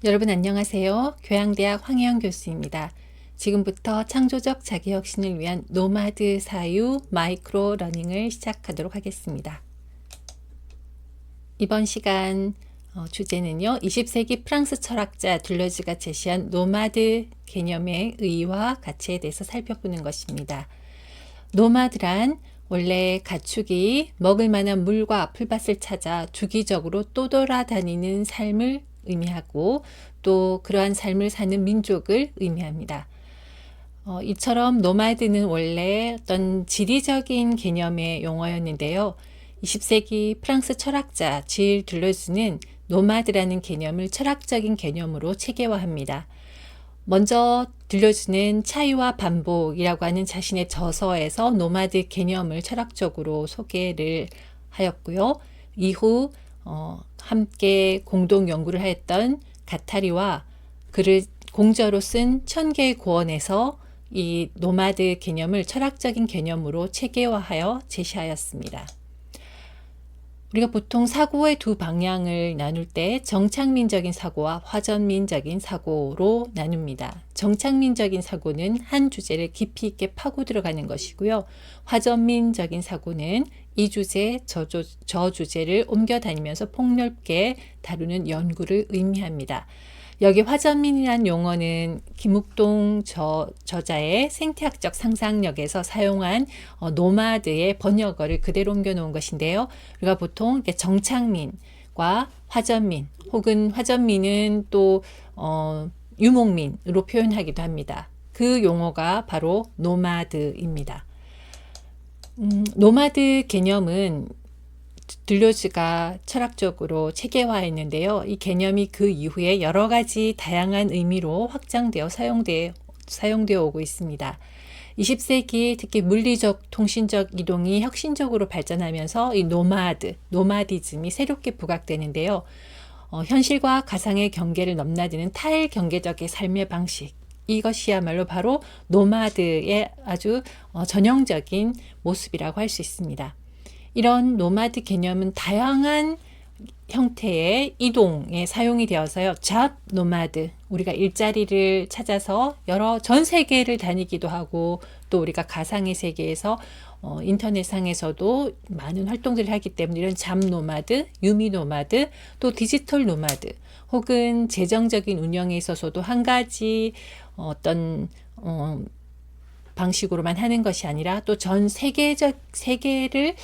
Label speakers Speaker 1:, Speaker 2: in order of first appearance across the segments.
Speaker 1: 여러분 안녕하세요. 교양대학 황혜영 교수입니다. 지금부터 창조적 자기혁신을 위한 노마드 사유 마이크로 러닝을 시작하도록 하겠습니다. 이번 시간 주제는요. 20세기 프랑스 철학자 둘러즈가 제시한 노마드 개념의 의의와 가치에 대해서 살펴보는 것입니다. 노마드란 원래 가축이 먹을 만한 물과 풀밭을 찾아 주기적으로 떠돌아다니는 삶을 의미하고 또 그러한 삶을 사는 민족을 의미합니다. 이처럼 노마드는 원래 어떤 지리적인 개념의 용어였는데요. 20세기 프랑스 철학자 질 둘러즈는 노마드라는 개념을 철학적인 개념으로 체계화합니다. 먼저 들려주는 차이와 반복이라고 하는 자신의 저서에서 노마드 개념을 철학적으로 소개를 하였고요. 이후 함께 공동 연구를 하였던 가타리와 글을 공저로 쓴 천개의 고언에서 이 노마드 개념을 철학적인 개념으로 체계화하여 제시하였습니다. 우리가 보통 사고의 두 방향을 나눌 때 정착민적인 사고와 화전민적인 사고로 나눕니다. 정착민적인 사고는 한 주제를 깊이 있게 파고 들어가는 것이고요. 화전민적인 사고는 이 주제, 저 주제를 옮겨 다니면서 폭넓게 다루는 연구를 의미합니다. 여기 화전민이라는 용어는 김욱동 저자의 생태학적 상상력에서 사용한 노마드의 번역어를 그대로 옮겨 놓은 것인데요. 우리가 보통 정착민과 화전민 혹은 화전민은 또 유목민으로 표현하기도 합니다. 그 용어가 바로 노마드입니다. 노마드 개념은 들려즈가 철학적으로 체계화했는데요. 이 개념이 그 이후에 여러 가지 다양한 의미로 확장되어 사용되어 오고 있습니다. 20세기 특히 물리적, 통신적 이동이 혁신적으로 발전하면서 이 노마디즘이 새롭게 부각되는데요. 현실과 가상의 경계를 넘나드는 탈경계적의 삶의 방식, 이것이야말로 바로 노마드의 아주 전형적인 모습이라고 할 수 있습니다. 이런 노마드 개념은 다양한 형태의 이동에 사용이 되어서요. 잡 노마드, 우리가 일자리를 찾아서 전 세계를 다니기도 하고 또 우리가 가상의 세계에서 인터넷상에서도 많은 활동들을 하기 때문에 이런 잡 노마드, 유미 노마드, 또 디지털 노마드 혹은 재정적인 운영에 있어서도 한 가지 어떤 방식으로만 하는 것이 아니라 또 전 세계를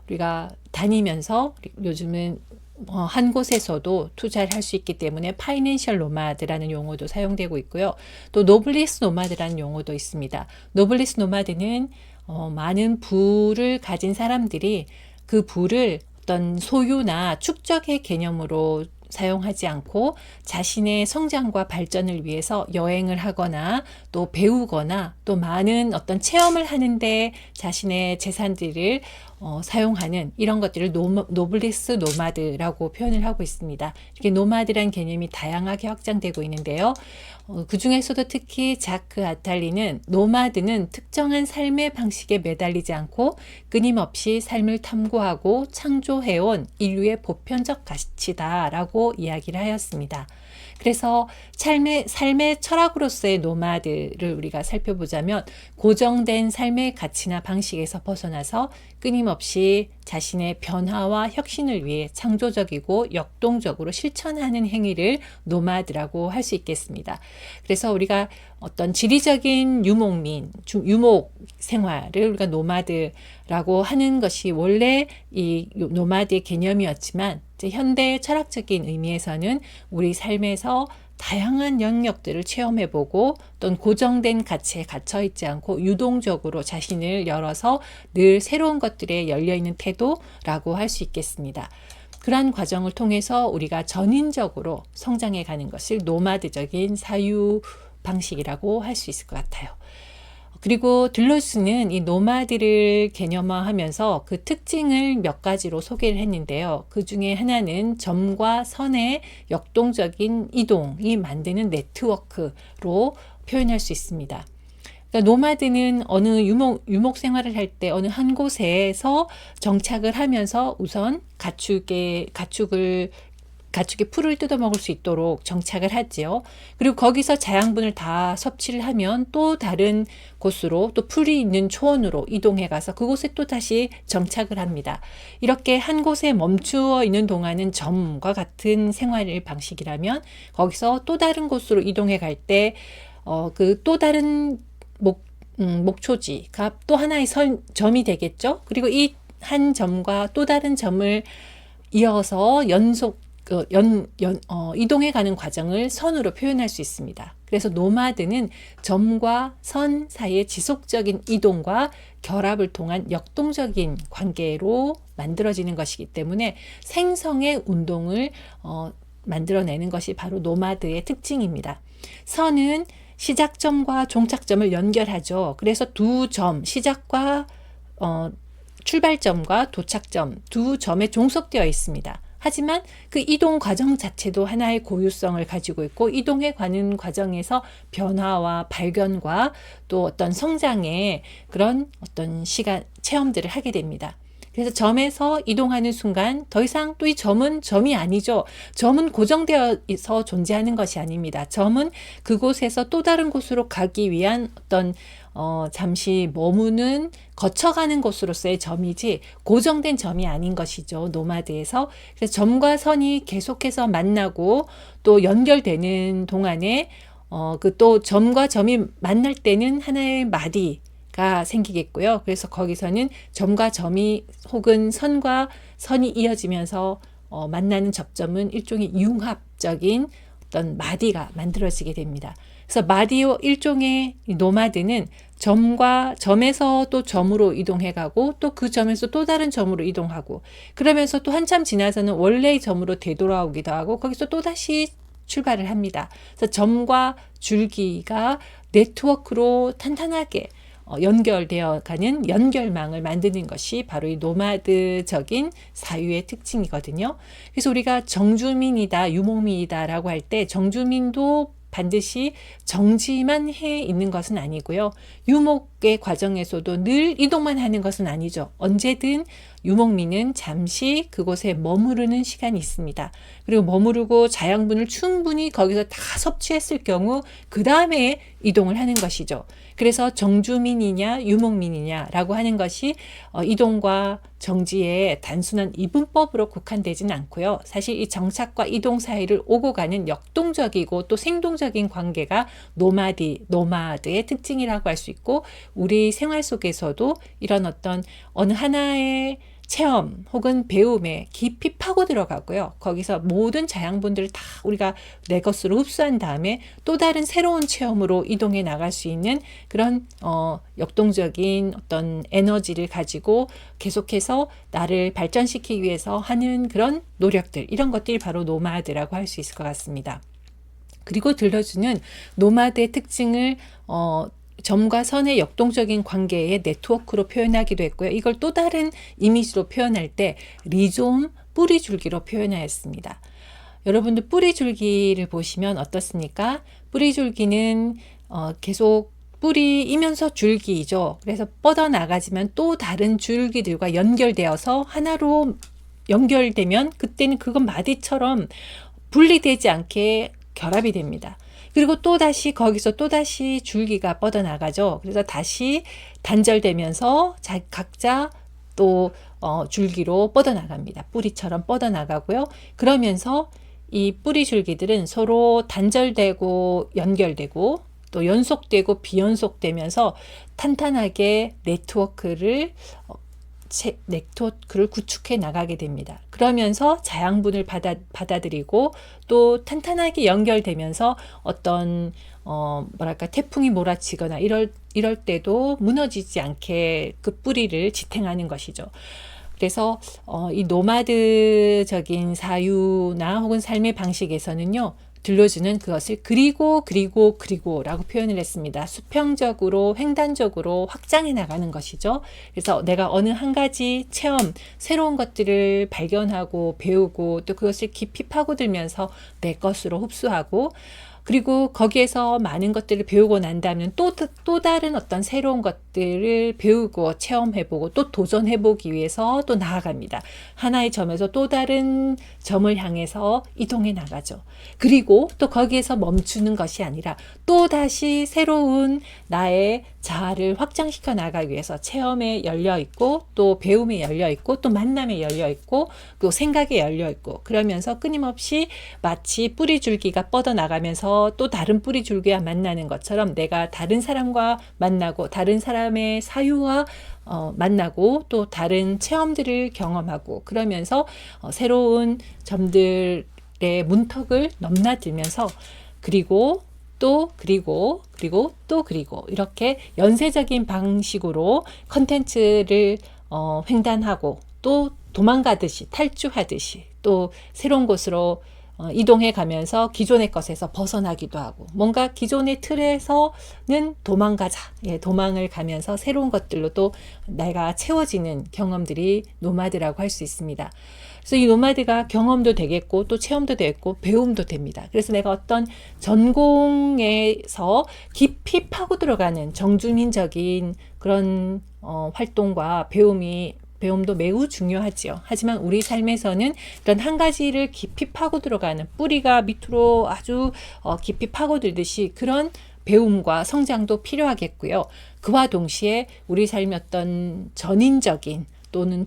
Speaker 1: 우리가 다니면서 요즘은 한 곳에서도 투자를 할 수 있기 때문에 파이낸셜 노마드라는 용어도 사용되고 있고요. 또 노블리스 노마드라는 용어도 있습니다. 노블리스 노마드는 많은 부를 가진 사람들이 그 부를 어떤 소유나 축적의 개념으로 사용하지 않고 자신의 성장과 발전을 위해서 여행을 하거나 또 배우거나 또 많은 어떤 체험을 하는데 자신의 재산들을 사용하는 이런 것들을 노블리스 노마드라고 표현을 하고 있습니다. 이렇게 노마드란 개념이 다양하게 확장되고 있는데요. 그 중에서도 특히 자크 아탈리는 노마드는 특정한 삶의 방식에 매달리지 않고 끊임없이 삶을 탐구하고 창조해온 인류의 보편적 가치다라고 이야기를 하였습니다. 그래서 삶의 철학으로서의 노마드를 우리가 살펴보자면 고정된 삶의 가치나 방식에서 벗어나서 끊임없이 자신의 변화와 혁신을 위해 창조적이고 역동적으로 실천하는 행위를 노마드라고 할 수 있겠습니다. 그래서 우리가 어떤 지리적인 유목 생활을 우리가 노마드라고 하는 것이 원래 이 노마드의 개념이었지만 현대 철학적인 의미에서는 우리 삶에서 다양한 영역들을 체험해보고 또는 고정된 가치에 갇혀있지 않고 유동적으로 자신을 열어서 늘 새로운 것들에 열려있는 태도라고 할 수 있겠습니다. 그러한 과정을 통해서 우리가 전인적으로 성장해가는 것을 노마드적인 사유 방식이라고 할 수 있을 것 같아요. 그리고 들로스는 이 노마드를 개념화하면서 그 특징을 몇 가지로 소개를 했는데요. 그 중에 하나는 점과 선의 역동적인 이동이 만드는 네트워크로 표현할 수 있습니다. 그러니까 노마드는 어느 유목 생활을 할 때 어느 한 곳에서 정착을 하면서 우선 가축을 가축이 풀을 뜯어 먹을 수 있도록 정착을 하지요. 그리고 거기서 자양분을 다 섭취를 하면 또 다른 곳으로 또 풀이 있는 초원으로 이동해 가서 그곳에 또 다시 정착을 합니다. 이렇게 한 곳에 멈추어 있는 동안은 점과 같은 생활 방식이라면 거기서 또 다른 곳으로 이동해 갈 때 그 또 다른 목초지가 또 하나의 점이 되겠죠. 그리고 이 한 점과 또 다른 점을 이어서 이동해 가는 과정을 선으로 표현할 수 있습니다. 그래서 노마드는 점과 선 사이의 지속적인 이동과 결합을 통한 역동적인 관계로 만들어지는 것이기 때문에 생성의 운동을 만들어내는 것이 바로 노마드의 특징입니다. 선은 시작점과 종착점을 연결하죠. 그래서 두 점, 시작과 출발점과 도착점 두 점에 종속되어 있습니다. 하지만 그 이동 과정 자체도 하나의 고유성을 가지고 있고 이동해 가는 과정에서 변화와 발견과 또 어떤 성장의 그런 어떤 시간 체험들을 하게 됩니다. 그래서 점에서 이동하는 순간 더 이상 또 이 점은 점이 아니죠. 점은 고정되어서 존재하는 것이 아닙니다. 점은 그곳에서 또 다른 곳으로 가기 위한 어떤 잠시 머무는 거쳐가는 곳으로서의 점이지 고정된 점이 아닌 것이죠. 노마드에서. 그래서 점과 선이 계속해서 만나고 또 연결되는 동안에 그 또 점과 점이 만날 때는 하나의 마디가 생기겠고요. 그래서 거기서는 점과 점이 혹은 선과 선이 이어지면서 만나는 접점은 일종의 융합적인 어떤 마디가 만들어지게 됩니다. 그래서 마디오 일종의 노마드는 점에서 또 점으로 이동해가고 또 그 점에서 또 다른 점으로 이동하고 그러면서 또 한참 지나서는 원래의 점으로 되돌아오기도 하고 거기서 또 다시 출발을 합니다. 그래서 점과 줄기가 네트워크로 탄탄하게 연결되어 가는 연결망을 만드는 것이 바로 이 노마드적인 사유의 특징이거든요. 그래서 우리가 정주민이다, 유목민이다 라고 할 때 정주민도 반드시 정지만 해 있는 것은 아니고요. 유목의 과정에서도 늘 이동만 하는 것은 아니죠. 언제든 유목민은 잠시 그곳에 머무르는 시간이 있습니다. 그리고 머무르고 자양분을 충분히 거기서 다 섭취했을 경우 그 다음에 이동을 하는 것이죠. 그래서 정주민이냐 유목민이냐라고 하는 것이 이동과 정지의 단순한 이분법으로 국한되지는 않고요. 사실 이 정착과 이동 사이를 오고 가는 역동적이고 또 생동적인 관계가 노마드의 특징이라고 할 수 있고 우리 생활 속에서도 이런 어떤 어느 하나의 체험 혹은 배움에 깊이 파고 들어가고요. 거기서 모든 자양분들을 다 우리가 내 것으로 흡수한 다음에 또 다른 새로운 체험으로 이동해 나갈 수 있는 그런 역동적인 어떤 에너지를 가지고 계속해서 나를 발전시키기 위해서 하는 그런 노력들 이런 것들이 바로 노마드라고 할 수 있을 것 같습니다. 그리고 들려주는 노마드의 특징을 점과 선의 역동적인 관계의 네트워크로 표현하기도 했고요. 이걸 또 다른 이미지로 표현할 때 리좀 뿌리줄기로 표현하였습니다. 여러분들 뿌리줄기를 보시면 어떻습니까? 뿌리줄기는 계속 뿌리이면서 줄기이죠. 그래서 뻗어나가지만 또 다른 줄기들과 연결되어서 하나로 연결되면 그때는 그건 마디처럼 분리되지 않게 결합이 됩니다. 그리고 또다시 거기서 또다시 줄기가 뻗어나가죠. 그래서 다시 단절되면서 각자 또 줄기로 뻗어나갑니다. 뿌리처럼 뻗어나가고요. 그러면서 이 뿌리 줄기들은 서로 단절되고 연결되고 또 연속되고 비연속되면서 탄탄하게 네트워크를 구축해 나가게 됩니다. 그러면서 자양분을 받아들이고 또 탄탄하게 연결되면서 어떤 태풍이 몰아치거나 이럴 때도 무너지지 않게 그 뿌리를 지탱하는 것이죠. 그래서 이 노마드적인 사유나 혹은 삶의 방식에서는요. 들려주는 그것을 그리고라고 표현을 했습니다. 수평적으로 횡단적으로 확장해 나가는 것이죠. 그래서 내가 어느 한 가지 체험, 새로운 것들을 발견하고 배우고 또 그것을 깊이 파고들면서 내 것으로 흡수하고 그리고 거기에서 많은 것들을 배우고 난 다음에 또 다른 어떤 새로운 것들을 배우고 체험해보고 또 도전해보기 위해서 또 나아갑니다. 하나의 점에서 또 다른 점을 향해서 이동해 나가죠. 그리고 또 거기에서 멈추는 것이 아니라 또 다시 새로운 나의 자아를 확장시켜 나가기 위해서 체험에 열려 있고 또 배움에 열려 있고 또 만남에 열려 있고 또 생각에 열려 있고 그러면서 끊임없이 마치 뿌리줄기가 뻗어 나가면서 또 다른 뿌리줄기와 만나는 것처럼 내가 다른 사람과 만나고 다른 사람의 사유와 만나고 또 다른 체험들을 경험하고 그러면서 새로운 점들의 문턱을 넘나들면서 그리고 이렇게 연쇄적인 방식으로 컨텐츠를 횡단하고 또 도망가듯이 탈주하듯이 또 새로운 곳으로 이동해 가면서 기존의 것에서 벗어나기도 하고 뭔가 기존의 틀에서는 도망가자. 도망을 가면서 새로운 것들로 또 내가 채워지는 경험들이 노마드라고 할 수 있습니다. 그래서 이 노마드가 경험도 되겠고 또 체험도 되겠고 배움도 됩니다. 그래서 내가 어떤 전공에서 깊이 파고 들어가는 정주민적인 그런 활동과 배움도 매우 중요하지요. 하지만 우리 삶에서는 그런 한 가지를 깊이 파고 들어가는 뿌리가 밑으로 아주 깊이 파고들듯이 그런 배움과 성장도 필요하겠고요. 그와 동시에 우리 삶의 어떤 전인적인 또는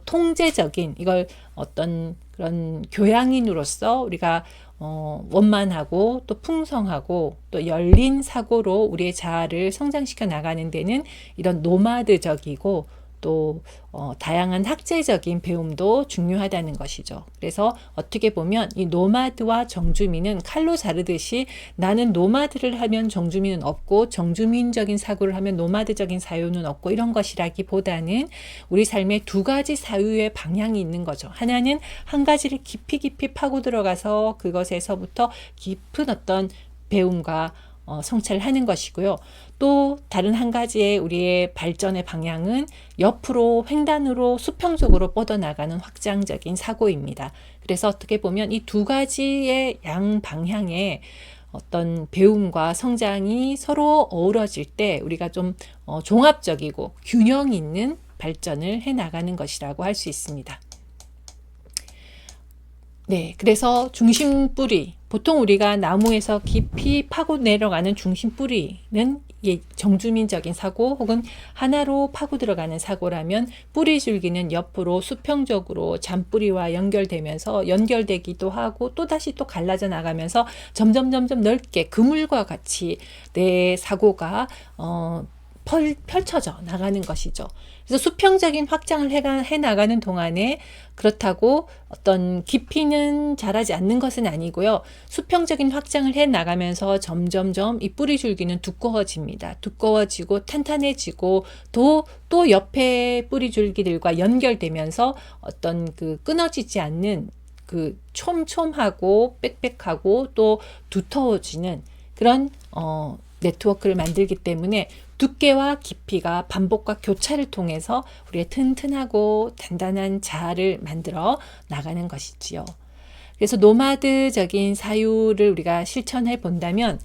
Speaker 1: 통제적인 이걸 어떤 그런 교양인으로서 우리가 원만하고 또 풍성하고 또 열린 사고로 우리의 자아를 성장시켜 나가는 데는 이런 노마드적이고 또 다양한 학제적인 배움도 중요하다는 것이죠. 그래서 어떻게 보면 이 노마드와 정주민은 칼로 자르듯이 나는 노마드를 하면 정주민은 없고 정주민적인 사고를 하면 노마드적인 사유는 없고 이런 것이라기보다는 우리 삶에 두 가지 사유의 방향이 있는 거죠. 하나는 한 가지를 깊이 파고 들어가서 그것에서부터 깊은 어떤 배움과 성찰을 하는 것이고요. 또 다른 한 가지의 우리의 발전의 방향은 옆으로 횡단으로 수평적으로 뻗어나가는 확장적인 사고입니다. 그래서 어떻게 보면 이 두 가지의 양방향의 어떤 배움과 성장이 서로 어우러질 때 우리가 좀 종합적이고 균형 있는 발전을 해나가는 것이라고 할 수 있습니다. 네, 그래서 중심뿌리, 보통 우리가 나무에서 깊이 파고 내려가는 중심뿌리는 정주민적인 사고 혹은 하나로 파고 들어가는 사고라면 뿌리줄기는 옆으로 수평적으로 잔뿌리와 연결되기도 하고 또다시 또 갈라져 나가면서 점점 넓게 그물과 같이 내 사고가 펼쳐져 나가는 것이죠. 그래서 수평적인 확장을 해 나가는 동안에 그렇다고 어떤 깊이는 자라지 않는 것은 아니고요. 수평적인 확장을 해 나가면서 점점점 이 뿌리 줄기는 두꺼워집니다. 두꺼워지고 탄탄해지고 또 옆에 뿌리 줄기들과 연결되면서 어떤 그 끊어지지 않는 그 촘촘하고 빽빽하고 또 두터워지는 그런 네트워크를 만들기 때문에 두께와 깊이가 반복과 교차를 통해서 우리의 튼튼하고 단단한 자아를 만들어 나가는 것이지요. 그래서 노마드적인 사유를 우리가 실천해 본다면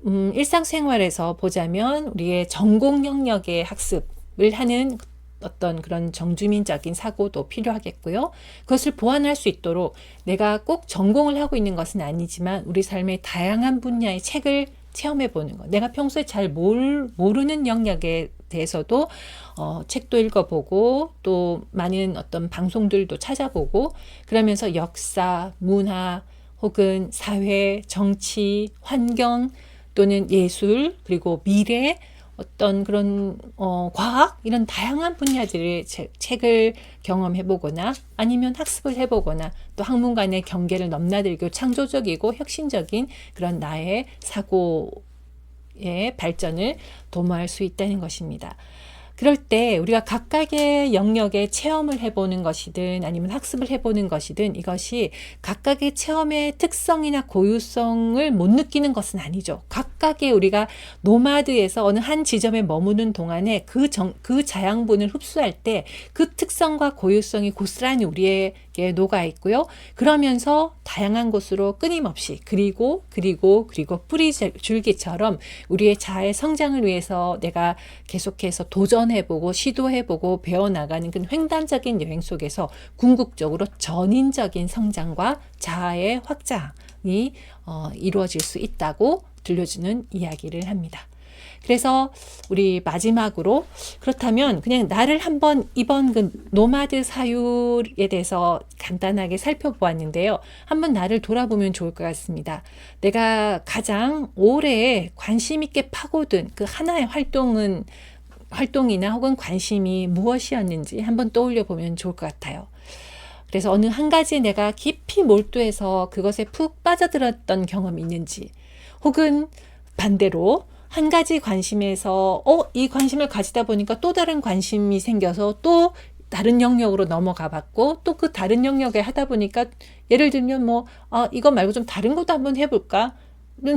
Speaker 1: 일상생활에서 보자면 우리의 전공 영역의 학습을 하는 어떤 그런 정주민적인 사고도 필요하겠고요. 그것을 보완할 수 있도록 내가 꼭 전공을 하고 있는 것은 아니지만 우리 삶의 다양한 분야의 책을 체험해 보는 것. 내가 평소에 잘 모르는 영역에 대해서도 책도 읽어보고 또 많은 어떤 방송들도 찾아보고 그러면서 역사, 문화 혹은 사회, 정치, 환경 또는 예술 그리고 미래 어떤 그런 과학 이런 다양한 분야들의 책을 경험해보거나 아니면 학습을 해보거나 또 학문간의 경계를 넘나들고 창조적이고 혁신적인 그런 나의 사고의 발전을 도모할 수 있다는 것입니다. 그럴 때 우리가 각각의 영역에 체험을 해보는 것이든 아니면 학습을 해보는 것이든 이것이 각각의 체험의 특성이나 고유성을 못 느끼는 것은 아니죠. 각각의 우리가 노마드에서 어느 한 지점에 머무는 동안에 그 자양분을 흡수할 때 그 특성과 고유성이 고스란히 우리에게 녹아 있고요. 그러면서 다양한 곳으로 끊임없이 그리고 뿌리줄기처럼 우리의 자아의 성장을 위해서 내가 계속해서 도전해보고 시도해보고 배워나가는 그 횡단적인 여행 속에서 궁극적으로 전인적인 성장과 자아의 확장이 이루어질 수 있다고 들려주는 이야기를 합니다. 그래서 우리 마지막으로 그렇다면 그냥 나를 한번 이번 그 노마드 사유에 대해서 간단하게 살펴보았는데요. 한번 나를 돌아보면 좋을 것 같습니다. 내가 가장 오래 관심 있게 파고든 그 하나의 활동이나 혹은 관심이 무엇이었는지 한번 떠올려 보면 좋을 것 같아요. 그래서 어느 한 가지 내가 깊이 몰두해서 그것에 푹 빠져들었던 경험이 있는지, 혹은 반대로 한 가지 관심에서 이 관심을 가지다 보니까 또 다른 관심이 생겨서 또 다른 영역으로 넘어가 봤고, 또 그 다른 영역에 하다 보니까 예를 들면 이거 말고 좀 다른 것도 한번 해볼까?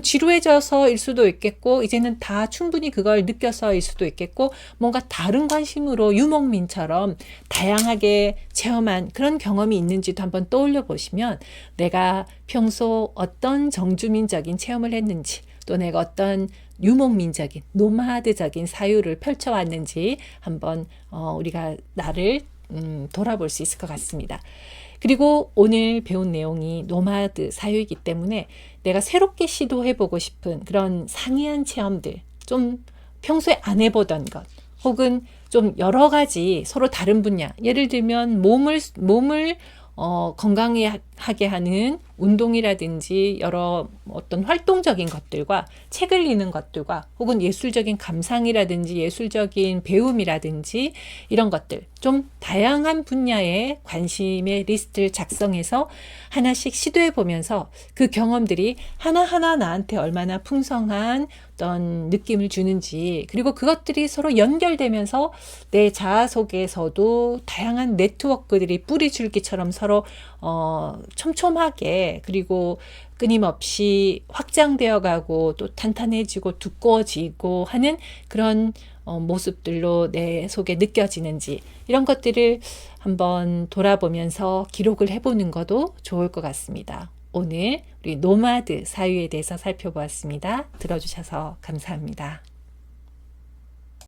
Speaker 1: 지루해져서일 수도 있겠고, 이제는 다 충분히 그걸 느껴서일 수도 있겠고, 뭔가 다른 관심으로 유목민처럼 다양하게 체험한 그런 경험이 있는지도 한번 떠올려 보시면, 내가 평소 어떤 정주민적인 체험을 했는지, 또 내가 어떤 유목민적인 노마드적인 사유를 펼쳐왔는지 한번 우리가 나를 돌아볼 수 있을 것 같습니다. 그리고 오늘 배운 내용이 노마드 사유이기 때문에 내가 새롭게 시도해보고 싶은 그런 상이한 체험들, 좀 평소에 안 해보던 것, 혹은 좀 여러 가지 서로 다른 분야, 예를 들면 몸을 건강하게 하는 운동이라든지 여러 어떤 활동적인 것들과 책을 읽는 것들과 혹은 예술적인 감상이라든지 예술적인 배움이라든지 이런 것들, 좀 다양한 분야의 관심의 리스트를 작성해서 하나씩 시도해 보면서 그 경험들이 하나하나 나한테 얼마나 풍성한 어떤 느낌을 주는지, 그리고 그것들이 서로 연결되면서 내 자아 속에서도 다양한 네트워크들이 뿌리줄기처럼 서로 촘촘하게 그리고 끊임없이 확장되어 가고 또 탄탄해지고 두꺼워지고 하는 그런 모습들로 내 속에 느껴지는지, 이런 것들을 한번 돌아보면서 기록을 해보는 것도 좋을 것 같습니다. 오늘 우리 노마드 사유에 대해서 살펴보았습니다. 들어주셔서 감사합니다.